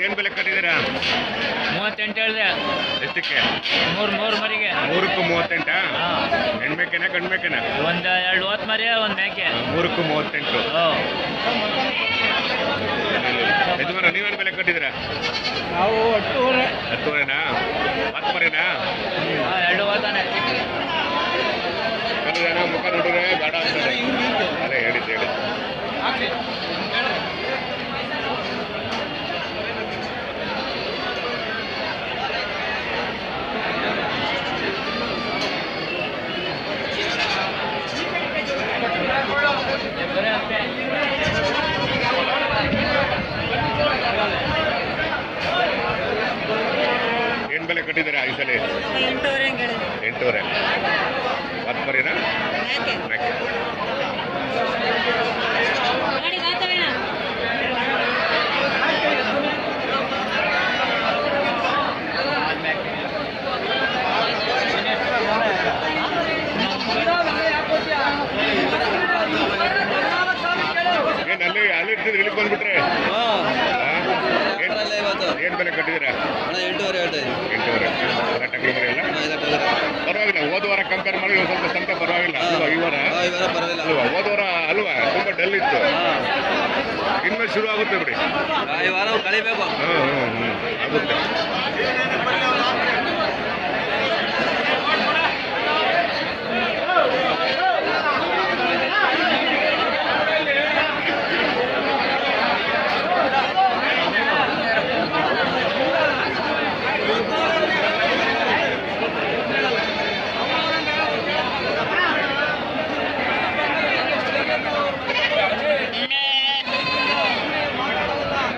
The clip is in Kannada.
ಏನು ಬೆಲೆ ಕಟ್ಟಿದ್ದೀರಾ? 38 ಹೇಳಿದೆ. ಎಷ್ಟಕ್ಕೆ? 3 ಮರಿಗೆ. 3ಕ್ಕೂ 38? ಹೆಣ್ಮೇಕೆನಾ ಗಂಡು ಮೇಕೆನಾ? ಒಂದು 2 ಹೊತ್ತು ಮರಿ ಒಂದು ಮೇಕೆ. 3ಕ್ಕೂ 38. ಯಜಮಾನ ನೀವೇನು ಬೆಲೆ ಕಟ್ಟಿದ್ದೀರಾ? ನಾವು 10,000ನಾ? 10 ಮರಿನಾ? 2 ಹೊತ್ತಾನೆ. ಜನ ಮುಖ ನೋಡಿದ್ರೆ ಬೇಡ ಅಂತಾರೆ. ಅದೇ ಹೇಳಿದ್ದು ಏನು ಬೆಲೆ ಕಟ್ಟಿದ್ದೀರಾ ಈ ಸಲ? 8,000. 10 ಮರಿನಾ? ಮೇಕೆ. ಅಲ್ಲಿ ಇರ್ತಿದ್ರೆ ಇಲ್ಲಿಗೆ ಬಂದ್ಬಿಟ್ರೆ ಏನು ಬೆಲೆ ಕಟ್ಟಿದ್ದೀರಾ? 8,500. 8,500. ಟಗರು ಮರಿ ಎಲ್ಲ ಪರವಾಗಿಲ್ಲ. ಹೋದ ವಾರ ಕಂಪೇರ್ ಮಾಡಿ ಒಂದು ಸ್ವಲ್ಪ ಸಂತೆ ಪರವಾಗಿಲ್ಲ ಅಲ್ವಾ? ಈ ವಾರ ಅಲ್ವಾ? ಹೋದ ವಾರ ಅಲ್ವಾ ತುಂಬ ಡಲ್ ಇತ್ತು. ಇನ್ಮೇಲೆ ಶುರು ಆಗುತ್ತೆ ಬಿಡಿ. ಈ ವಾರ ಕಳಿಬೇಕು. ಆಗುತ್ತೆ.